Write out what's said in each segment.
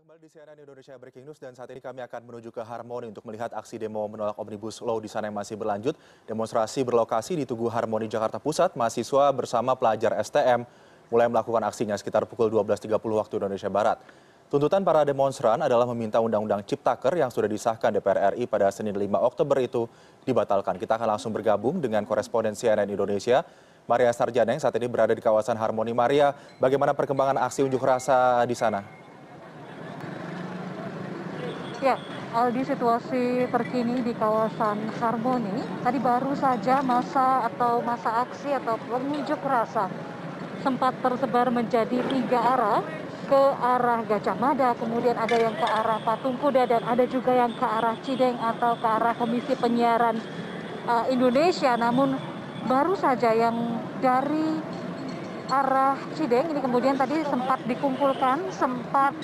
Kembali di CNN Indonesia Breaking News dan saat ini kami akan menuju ke Harmoni untuk melihat aksi demo menolak Omnibus Law di sana yang masih berlanjut. Demonstrasi berlokasi di Tugu Harmoni, Jakarta Pusat. Mahasiswa bersama pelajar STM mulai melakukan aksinya sekitar pukul 12.30 waktu Indonesia Barat. Tuntutan para demonstran adalah meminta Undang-Undang Ciptaker yang sudah disahkan DPR RI pada Senin 5 Oktober itu dibatalkan. Kita akan langsung bergabung dengan koresponden CNN Indonesia, Maria Sarjana yang saat ini berada di kawasan Harmoni. Maria, bagaimana perkembangan aksi unjuk rasa di sana? Ya, Aldi, situasi terkini di kawasan Harmoni, tadi baru saja masa aksi atau pengunjuk rasa sempat tersebar menjadi 3 arah, ke arah Gajah Mada, kemudian ada yang ke arah Patung Kuda, dan ada juga yang ke arah Cideng atau ke arah Komisi Penyiaran Indonesia. Namun baru saja yang dari arah Cideng ini kemudian tadi sempat dikumpulkan, sempat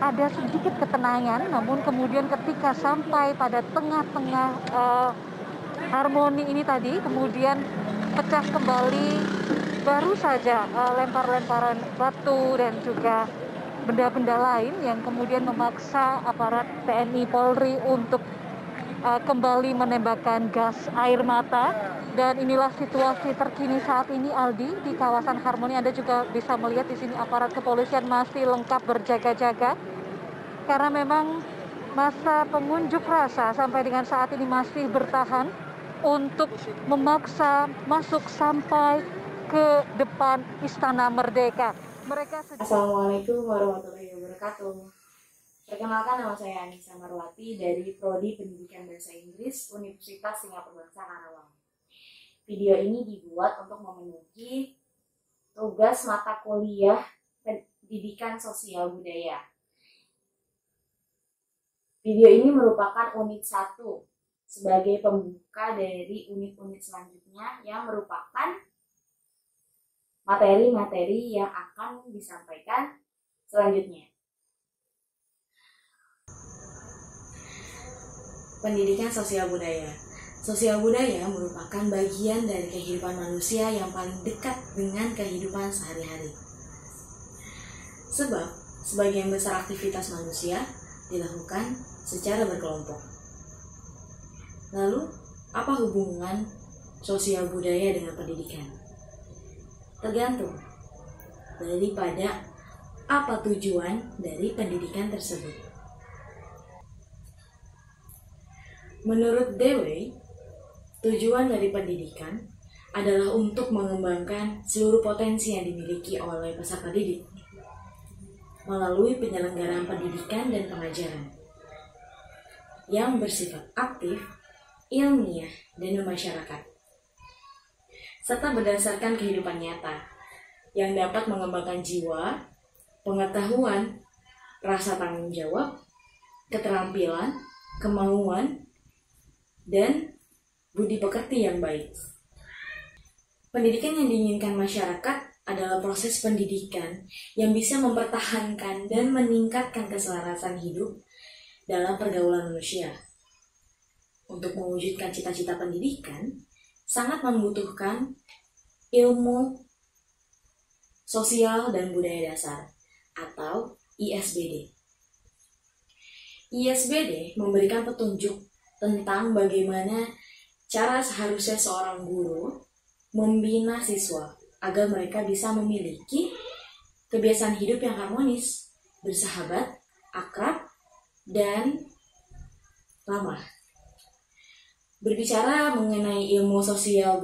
ada sedikit ketenangan, namun kemudian ketika sampai pada tengah-tengah Harmoni ini tadi, kemudian pecah kembali, baru saja lempar-lemparan batu dan juga benda-benda lain yang kemudian memaksa aparat TNI Polri untuk kembali menembakkan gas air mata. Dan inilah situasi terkini saat ini, Aldi, di kawasan Harmoni. Anda juga bisa melihat di sini aparat kepolisian masih lengkap berjaga-jaga karena memang masa pengunjuk rasa sampai dengan saat ini masih bertahan untuk memaksa masuk sampai ke depan Istana Merdeka. Assalamualaikum warahmatullahi wabarakatuh. Perkenalkan, nama saya Anissa Marwati dari Prodi Pendidikan Bahasa Inggris Universitas Singapura Bangsa Karawang. Video ini dibuat untuk memenuhi tugas mata kuliah Pendidikan Sosial Budaya. Video ini merupakan unit 1 sebagai pembuka dari unit-unit selanjutnya yang merupakan materi-materi yang akan disampaikan selanjutnya. Pendidikan Sosial Budaya. Sosial budaya merupakan bagian dari kehidupan manusia yang paling dekat dengan kehidupan sehari-hari. Sebab, sebagian besar aktivitas manusia dilakukan secara berkelompok. Lalu, apa hubungan sosial budaya dengan pendidikan? Tergantung daripada apa tujuan dari pendidikan tersebut. Menurut Dewey, tujuan dari pendidikan adalah untuk mengembangkan seluruh potensi yang dimiliki oleh peserta didik melalui penyelenggaraan pendidikan dan pengajaran yang bersifat aktif, ilmiah, dan bermasyarakat, serta berdasarkan kehidupan nyata yang dapat mengembangkan jiwa, pengetahuan, rasa tanggung jawab, keterampilan, kemauan, dan budi pekerti yang baik. Pendidikan yang diinginkan masyarakat adalah proses pendidikan yang bisa mempertahankan dan meningkatkan keselarasan hidup dalam pergaulan manusia. Untuk mewujudkan cita-cita pendidikan, sangat membutuhkan ilmu sosial dan budaya dasar atau ISBD. ISBD memberikan petunjuk tentang bagaimana cara seharusnya seorang guru membina siswa agar mereka bisa memiliki kebiasaan hidup yang harmonis, bersahabat, akrab, dan ramah. Berbicara mengenai ilmu sosial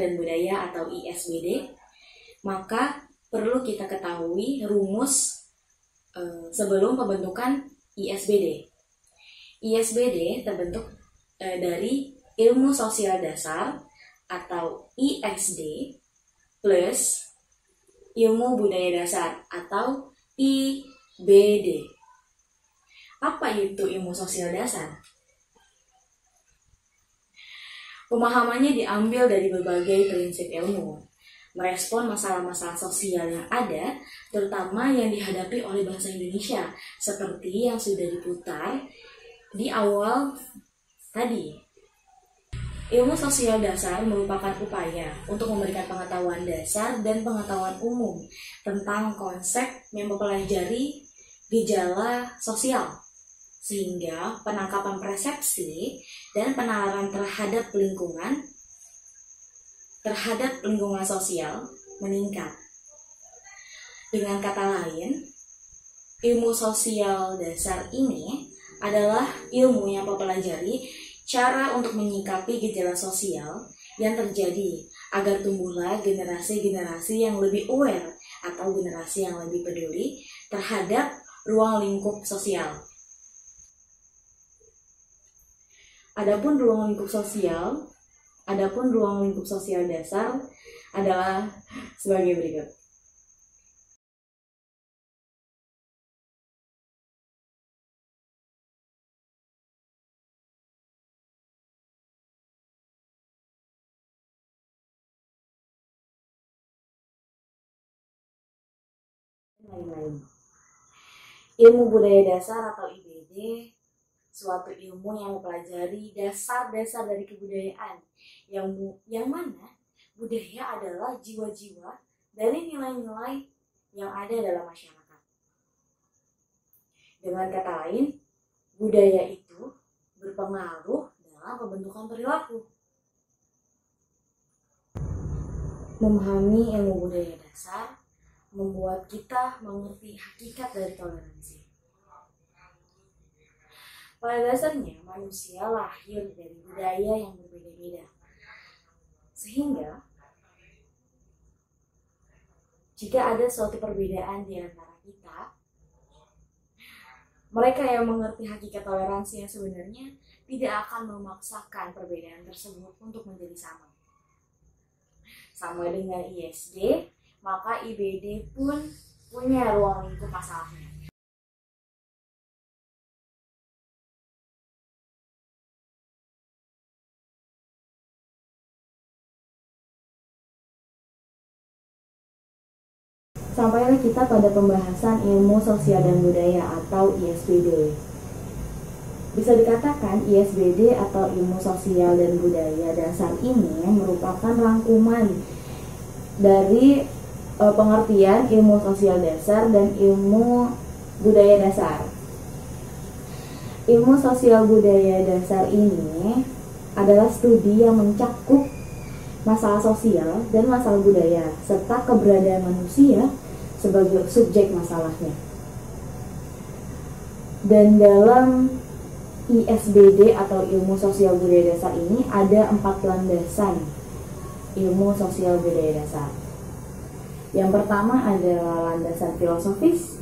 dan budaya atau ISBD, maka perlu kita ketahui rumus sebelum pembentukan ISBD. ISBD terbentuk dari ilmu sosial dasar atau ISD plus ilmu budaya dasar atau IBD. Apa itu ilmu sosial dasar? Pemahamannya diambil dari berbagai prinsip ilmu, merespon masalah-masalah sosial yang ada, terutama yang dihadapi oleh bangsa Indonesia, seperti yang sudah diputar di awal tadi. Ilmu sosial dasar merupakan upaya untuk memberikan pengetahuan dasar dan pengetahuan umum tentang konsep yang mempelajari gejala sosial, sehingga penangkapan persepsi dan penalaran terhadap lingkungan sosial meningkat. Dengan kata lain, ilmu sosial dasar ini adalah ilmu yang mempelajari cara untuk menyikapi gejala sosial yang terjadi agar tumbuhlah generasi-generasi yang lebih aware atau generasi yang lebih peduli terhadap ruang lingkup sosial. Adapun ruang lingkup sosial dasar adalah sebagai berikut. Lain-lain. Ilmu budaya dasar atau IBD suatu ilmu yang mempelajari dasar-dasar dari kebudayaan yang mana budaya adalah jiwa-jiwa dari nilai-nilai yang ada dalam masyarakat. Dengan kata lain, budaya itu berpengaruh dalam pembentukan perilaku. Memahami ilmu budaya dasar membuat kita mengerti hakikat dari toleransi. Pada dasarnya, manusia lahir dari budaya yang berbeda-beda. Sehingga, jika ada suatu perbedaan di antara kita, mereka yang mengerti hakikat toleransi yang sebenarnya tidak akan memaksakan perbedaan tersebut untuk menjadi sama. Sama dengan ISD, maka IBD pun punya ruang lingkup masalahnya. Sampailah kita pada pembahasan ilmu sosial dan budaya atau ISBD. Bisa dikatakan ISBD atau ilmu sosial dan budaya dasar ini merupakan rangkuman dari pengertian ilmu sosial dasar dan ilmu budaya dasar. Ilmu sosial budaya dasar ini adalah studi yang mencakup masalah sosial dan masalah budaya serta keberadaan manusia sebagai subjek masalahnya. Dan dalam ISBD atau ilmu sosial budaya dasar ini ada 4 landasan ilmu sosial budaya dasar. Yang pertama adalah landasan filosofis,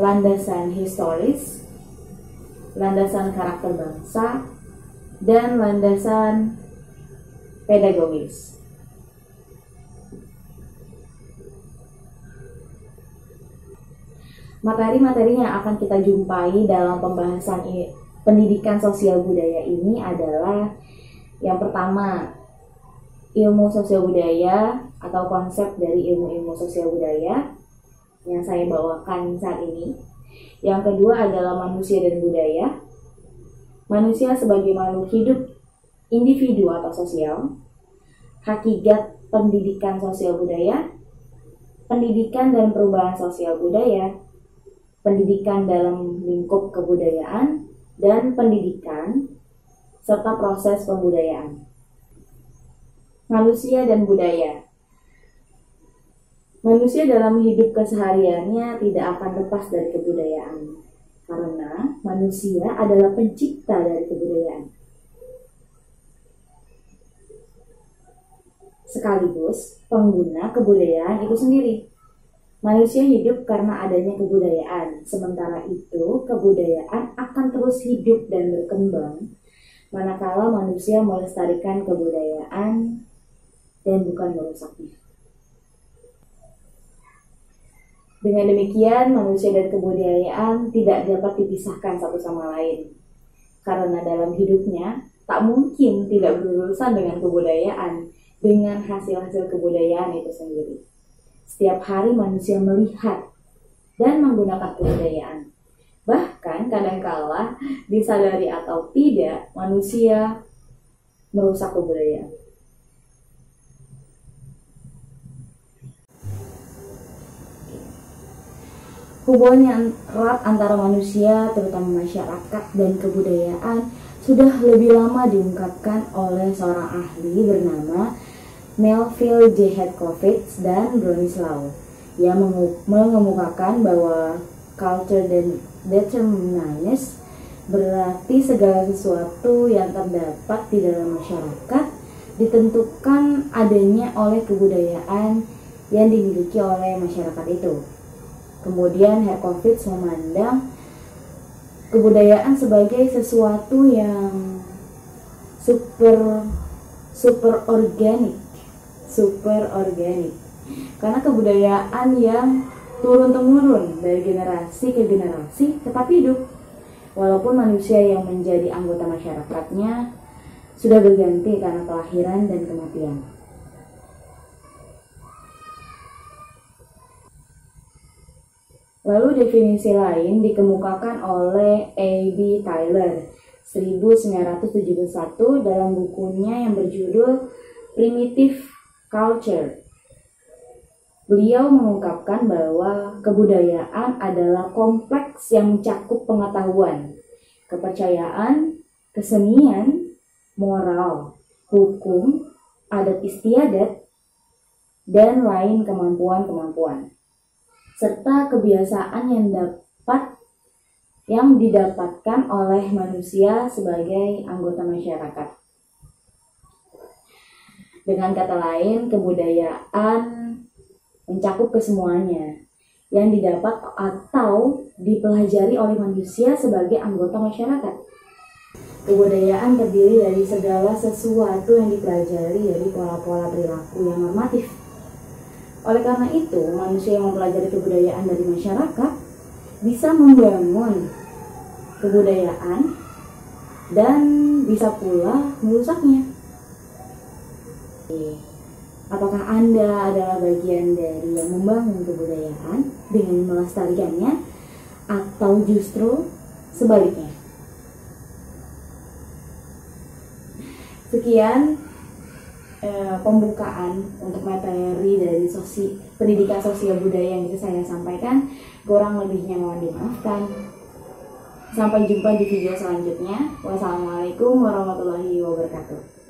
landasan historis, landasan karakter bangsa, dan landasan pedagogis. Materi-materi yang akan kita jumpai dalam pembahasan pendidikan sosial budaya ini adalah yang pertama, ilmu sosial budaya atau konsep dari ilmu-ilmu sosial budaya yang saya bawakan saat ini. Yang kedua adalah manusia dan budaya. Manusia sebagai makhluk hidup individu atau sosial. Hakikat pendidikan sosial budaya. Pendidikan dan perubahan sosial budaya. Pendidikan dalam lingkup kebudayaan dan pendidikan serta proses pembudayaan. Manusia dan budaya. Manusia dalam hidup kesehariannya tidak akan lepas dari kebudayaan, karena manusia adalah pencipta dari kebudayaan. Sekaligus pengguna kebudayaan itu sendiri. Manusia hidup karena adanya kebudayaan, sementara itu kebudayaan akan terus hidup dan berkembang manakala manusia melestarikan kebudayaan dan bukan merusaknya. Dengan demikian, manusia dan kebudayaan tidak dapat dipisahkan satu sama lain. Karena dalam hidupnya, tak mungkin tidak berurusan dengan kebudayaan, dengan hasil-hasil kebudayaan itu sendiri. Setiap hari manusia melihat dan menggunakan kebudayaan. Bahkan kadangkala disadari atau tidak, manusia merusak kebudayaan. Hubungan yang erat antara manusia, terutama masyarakat dan kebudayaan, sudah lebih lama diungkapkan oleh seorang ahli bernama Melville J. Herkovitz dan Bronislaw, yang mengemukakan bahwa culture dan determinism berarti segala sesuatu yang terdapat di dalam masyarakat ditentukan adanya oleh kebudayaan yang dimiliki oleh masyarakat itu. Kemudian Herkovitz memandang kebudayaan sebagai sesuatu yang super organik, karena kebudayaan yang turun-temurun dari generasi ke generasi tetap hidup, walaupun manusia yang menjadi anggota masyarakatnya sudah berganti karena kelahiran dan kematian. Lalu definisi lain dikemukakan oleh A.B. Tyler 1971 dalam bukunya yang berjudul Primitive Culture. Beliau mengungkapkan bahwa kebudayaan adalah kompleks yang mencakup pengetahuan, kepercayaan, kesenian, moral, hukum, adat istiadat, dan lain kemampuan-kemampuan, serta kebiasaan yang didapatkan oleh manusia sebagai anggota masyarakat. Dengan kata lain, kebudayaan mencakup kesemuanya yang didapat atau dipelajari oleh manusia sebagai anggota masyarakat. Kebudayaan terdiri dari segala sesuatu yang dipelajari dari pola-pola perilaku yang normatif. Oleh karena itu, manusia yang mempelajari kebudayaan dari masyarakat bisa membangun kebudayaan dan bisa pula merusaknya. Apakah Anda adalah bagian dari yang membangun kebudayaan dengan melestarikannya, atau justru sebaliknya? Sekian pembukaan untuk materi dari pendidikan sosial budaya yang bisa saya sampaikan. Kurang lebihnya mohon dimaafkan. Sampai jumpa di video selanjutnya. Wassalamualaikum warahmatullahi wabarakatuh.